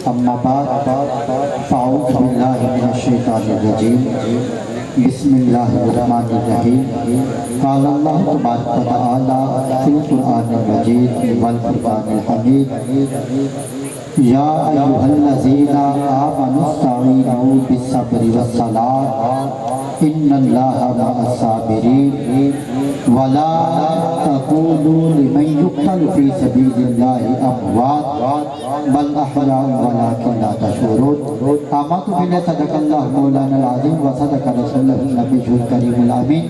اما بعد فاعوذ باللہ من الشیطان الرجیم بسم اللہ الرحمن الرحیم قال اللہ تبارک و تعالی فی القرآن المجید والفرقان الحمید یا ایہا الذین آمنوا استعینوا بالصبر والصلاۃ ان اللہ مع الصابرین ولا تقولوا لمن يقتل في سبيل الله اموات بل احیاء ولكن لا تشعرون آمنت باللہ صدق اللہ مولانا العظیم وصدق رسولہ النبی الکریم الامین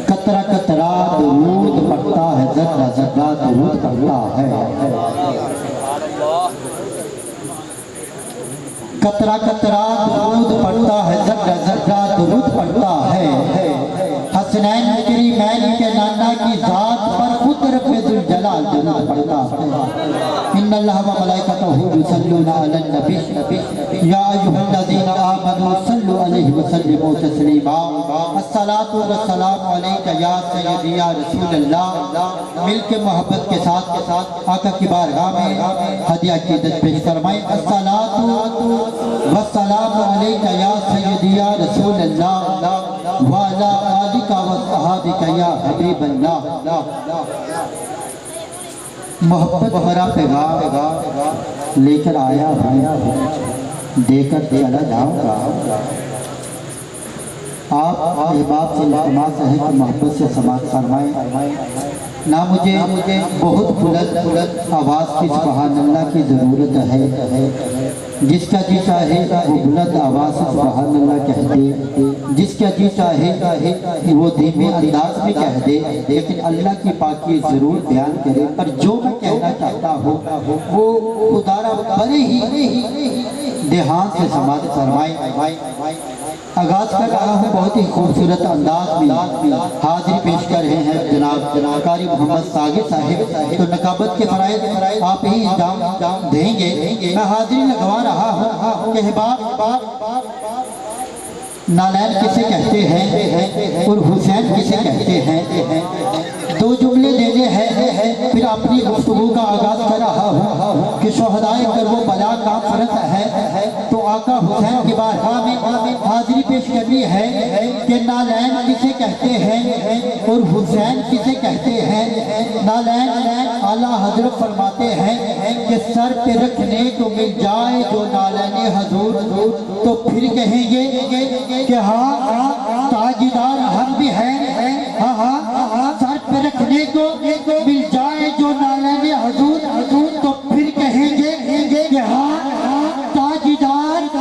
قطرہ قطرہ درود پڑھتا ہے ذرہ ذرہ درود پڑھتا ہے قطرہ قطرہ درود پڑھتا ہے ذرہ ذرہ درود پڑھتا ہے حسنین کریمین کے نانا کی ذات پر خود رب ذوالجلال درود پڑھتا ہے ان اللہ و ملائکتہ یصلون علی النبی یا ایھا الذین آمنوا صلوا علیہ وسلموا تسلیما الصلاۃ والسلام علیک یا سیدی یا رسول اللہ مل کے محبت کے ساتھ آقا کی بارگاہ میں ہدیہ عقیدت پیش فرمائیں الصلاۃ والسلام علیک یا سیدی یا رسول اللہ وعلی آلک وصحابک یا حبیب اللہ محبت بھرا پیغام لے کر آیا ہوں دے کر چلا جاؤں گا آپ احباب سے التماس ہے کہ محبت سے سماعت فرمائیں نہ مجھے بہت بلند آواز کی سبحان اللہ کی ضرورت ہے جس کا جی چاہے وہ بلند آواز سے سبحان اللہ کہہ دے جس کا جی چاہے وہ دھیمے انداز میں کہہ دے لیکن اللہ کی پاکی ضرور بیان کرے پر جو میں کہنا چاہتا ہوں وہ خدارہ بڑے ہی دھیان سے سماعت فرمائیں آغاز کر رہا ہوں بہت ہی خوبصورت انداز میں حاضری پیش کر رہے ہیں جناب قاری محمد ساغر صاحب تو نقابت کے فرائض آپ ہی انجام دیں گے میں حاضری لگوا رہا ہوں کہ احباب نالین کسے کہتے ہیں اور حسین کسے کہتے ہیں دو جملے دینے ہیں پھر اپنی گفتگو کا آغاز کر رہا ہوں کہ شہدائے کربلا کا فرض ہے تو آقا حسین کی بارگاہ میں حاضری پیش کرنی ہے کہ نالین کسے کہتے ہیں اور حسین کسے کہتے ہیں نالین اعلیٰ حضرت فرماتے ہیں کہ سر پہ رکھنے کو مل جائے جو نالین حضور تو پھر کہیں گے کہ ہاں تاجدار ہم بھی ہیں ہاں سر پہ رکھنے کو مل جائے جو نالین حضور تو پھر کہیں گے کہ ہاں تاجدار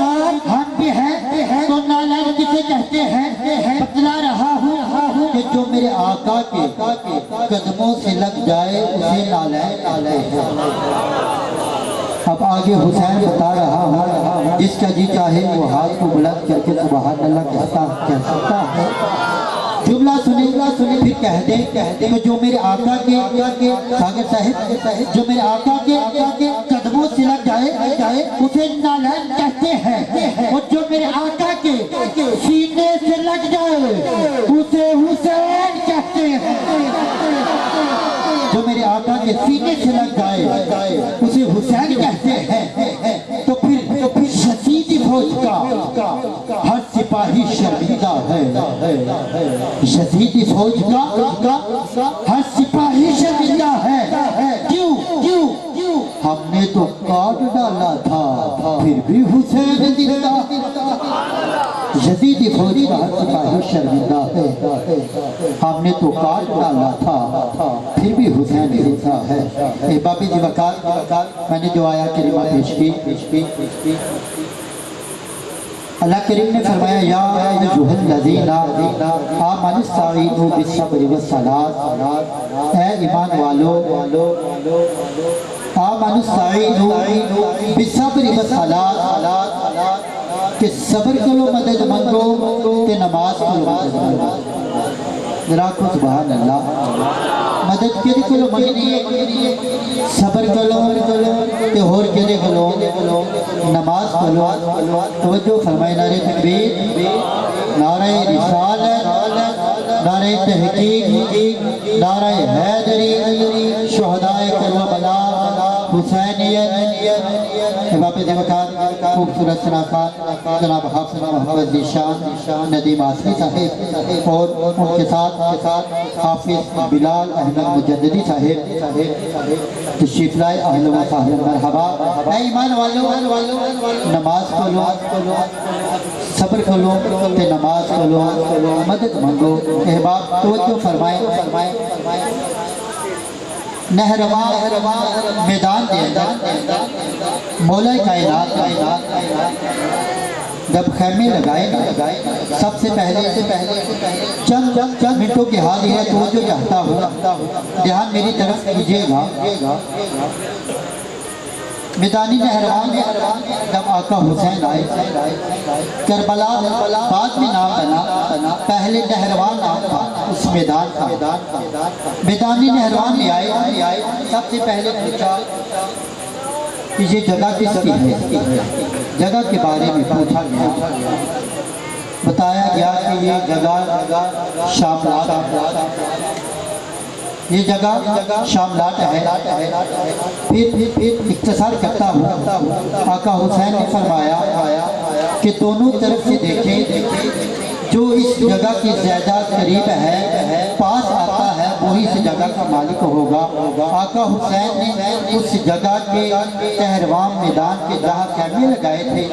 ہم بھی ہیں تو نالین کسے کہتے ہیں بتلا رہا ہوں کہ جو میرے آقا کے قدموں سے لگ جائے اسے نالین اب آگے حسین بتا رہا ہوں جس کا جی چاہے وہ ہاتھ کو بلند کر کے سبحان اللہ کہہ سکتا ہے جملہ سنے پھر کہہ دے کہ جو میرے آقا کے ساغر صاحب جو میرے آقا کے قدموں سے لگ جائے اسے نالین کہتے ہیں اور جو میرے آقا کے سینے سے لگ جائے اسے حسین کہتے ہیں جو میرے آقا کے سینے سے لگ جائے اسے حسین کہتے ہیں تو پھر شدید فوج کا ہر سپاہی شرمندہ ہے شدید فوج کا ہر سپاہی شرمندہ ہے کیوں ہم نے تو کاٹ ڈالا تھا پھر بھی حسین زندہ شدید فوج کا ہر سپاہی شرمندہ ہے ہم نے تو کاٹ ڈالا تھا پھر بھی حسین زندہ ہے احباب جی وقار میں نے جو آیا کریمہ پیش کی اللہ کریم نے فرمایا یا ایھا الذین آمنوا استعینوا بالصبر والصلاۃ اے ایمان والو آمنوا استعینوا بالصبر والصلاۃ کہ صبر کرو مدد منگو کہ نماز کرو مدد منگو ذرا کو سبحان اللہ مدد کے لئے کلو منگنی صبر کلو تے ہور کے لئے کلو نماز کلو توجہ فرمائے نعرہ تکبیر نعرہ رسالت نعرہ تحقیق نعرہ حیدری شہدائے کربلا حسینیت احباب دیوکار خوبصورت شناخت جناب حافظ محمد ذیشان ندیم آصفی صاحب اور ان کے ساتھ حافظ بلال احمد مجددی صاحب تشریف لائے، اہلا و سہلا مرحبا۔ اے ایمان والو، نماز پڑھو، صبر کرو تے نماز پڑھو، مدد مانگو۔ احباب توجہ فرمائیں، نہرواں میدان دے اندر مولا کائنات جب خیمے لگائے سب سے پہلے چند منٹوں کی حال ہے توجہ چاہتا ہوں، دھیان میری طرف کیجئے گا۔ میدانی نہروان میں جب آقا حسین آئے، کربلا بعد میں نام بنا، پہلے نہروان نام تھا اس میدان کا۔ میدانی نہروان میں آئے، سب سے پہلے پوچھا کہ یہ جگہ کس کی ہے؟ جگہ کے بارے میں پوچھا گیا، بتایا گیا کہ یہ جگہ شاملات، یہ جگہ شاملات ہے۔ پھر اختصار کرتا ہوں، آقا حسین نے فرمایا کہ دونوں طرف سے دیکھیں، جو اس جگہ کی زیادہ قریب ہے، پاس آتا ہے، وہی اس جگہ کا مالک ہوگا۔ آقا حسین نے اس جگہ کے نہروان میدان کے جہاں خیمے لگائے تھے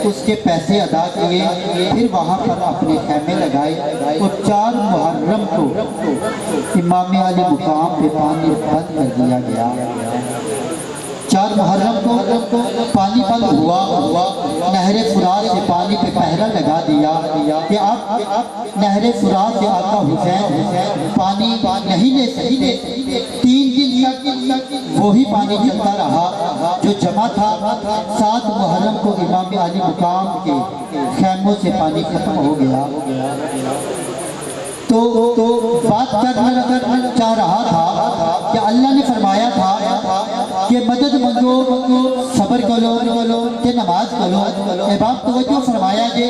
اس کے پیسے ادا کیے، پھر وہاں پر اپنے خیمے لگائے، اور 4 محرم کو امام علی مقام پہ پانی بند کر دیا گیا۔ 4 محرم کو پانی بند ہوا، نہر فرات سے پانی پہ پہرا لگا دیا کہ اب نہر فرات سے آقا حسین پانی نہیں لے سکتے۔ 3 دن تک وہی پانی چلتا رہا جو جمع تھا۔ 7 محرم کو امام علی مقام کے خیموں سے پانی ختم ہو گیا۔ تو بات کرنا چاہ رہا تھا کہ اللہ نے فرمایا تھا کہ مدد منگو، صبر کرو کہ نماز کرو۔ احباب توجہ فرمایا جے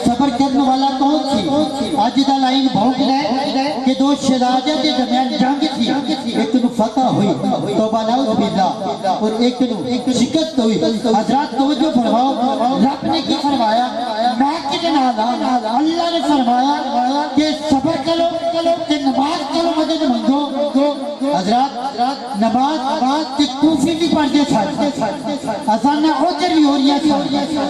صبر کرنے والا کون تھی؟ آج دا لائن بھونک رہے کہ 2 شہزادے کے درمیان جنگ تھی، ایک نو فتح ہوئی توبہ نعوذ باللہ، اور ایک نو شکست ہوئی۔ حضرات توجہ فرماؤ، رب نے کی فرمایا؟ میں کتنا اللہ نے فرمایا کہ صبر کرو کہ نماز کرو، مدد منگو۔ حضرات نماز کے کوفی بھی پڑھتے تھے، اذانہ ادھر بھی ہو رہی تھی،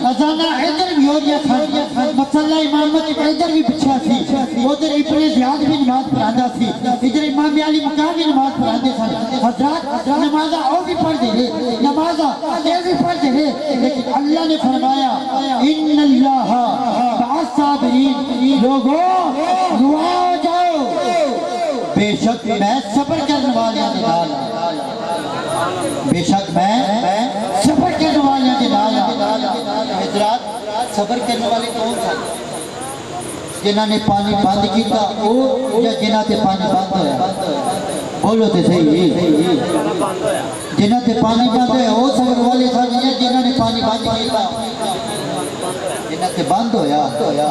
اذانہ ادھر بھی ہو رہی تھی، مسئلہ امامت ادھر بھی بچھا تھی، ادھر ابن زیاد بھی نماز پڑھانا تھی، ادھر امام علی مقام بھی نماز پڑھاتے تھے۔ حضرات نمازہ اور بھی پڑھ دے رہے، نمازہ یہ بھی پڑھ دے رہے، لیکن اللہ نے فرمایا ان اللہ بعث صابرین، لوگوں دعا ہو جاؤ، بے شک میں صبر کرنے والیاں دے نال، بے شک میں صبر کرنے والیاں دے نال۔ حضرات صبر کرنے والے کون تھے؟ جنہاں نے پانی بند کیتا او یا جنہاں تے پانی بند ہویا؟ بولو تے صحیح، جنہاں تے پانی بند ہویا او صبر والے تھے، جنہاں نے پانی بند کیتا جنہاں تے بند ہویا۔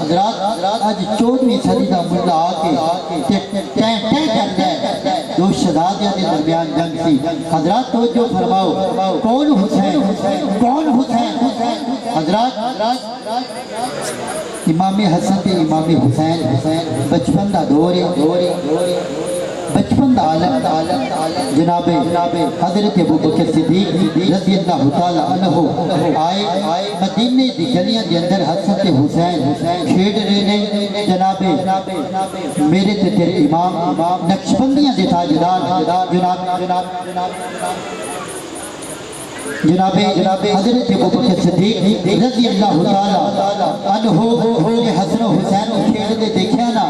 حضرات آج 14ویں صدی دا ملہ آکے ٹیں کرتا ہے، 2 شہزادیاں کے درمیان جنگ سی۔ حضرات توجہ فرماؤ، کون حسین؟ حضرات امام حسن تے امام حسین بچپن دا دور بچپن دا عالم جناب حضرت ابوبکر صدیق رضی اللہ تعالیٰ عنہ آئے مدینے دی گلیاں دے اندر حسن تے حسین کھیڈ رہے نے۔ جناب میرے تے تیرے امام نقشبندیاں دے تاجدار جناب حضرت ابوبکر صدیق رضی اللہ تعالیٰ عنہ کے حسن و حسین کو کھیلتے دیکھا نا،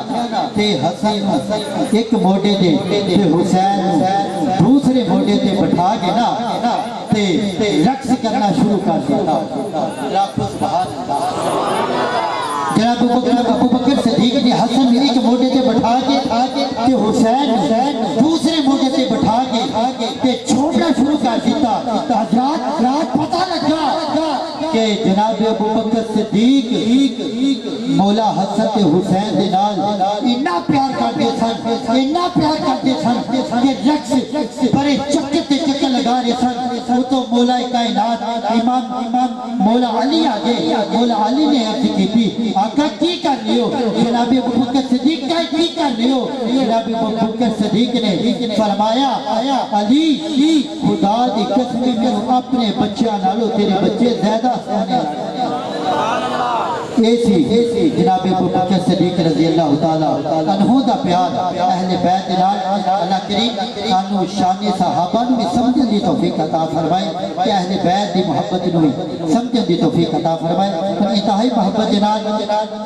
تے حسن ایک موڑے دے تے حسین دوسرے موڑے دے بٹھا کے نا تے رقص کرنا شروع کر دیتا۔ جناب ابوبکر صدیق نے حسن ایک موڑے دے بٹھا کے تے حسین دوسرے موڑے دے بٹھا کے تے چھوڑنا شروع کر دیتا۔ رات پتہ لگا کہ جناب ابوبکر صدیق مولا حسن تے حسین دے نال اتنا پیار کرتے سن کہ رقص بڑے چکر تے چکر لگا سارے سر وہ تو مولا کائنات امام مولا علی آگے مولا علی نے عرض کی تھی آقا کی کر لیو جناب ابو بکر صدیق کا کی کر لیو جناب ابو بکر صدیق نے فرمایا علی خدا دی قسم میں اپنے بچیاں نالو تیرے بچے زیادہ سونے ایسی جناب ابو بکر صدیق رضی اللہ تعالیٰ عنہ دا پیار اہل بیت نال اللہ کریم سانو شان صحابہ نو سمجھن دی توفیق عطا فرمائے کہ اہل بیت دی محبت نو سمجھن دی توفیق عطا فرمائے انتہائی محبت نال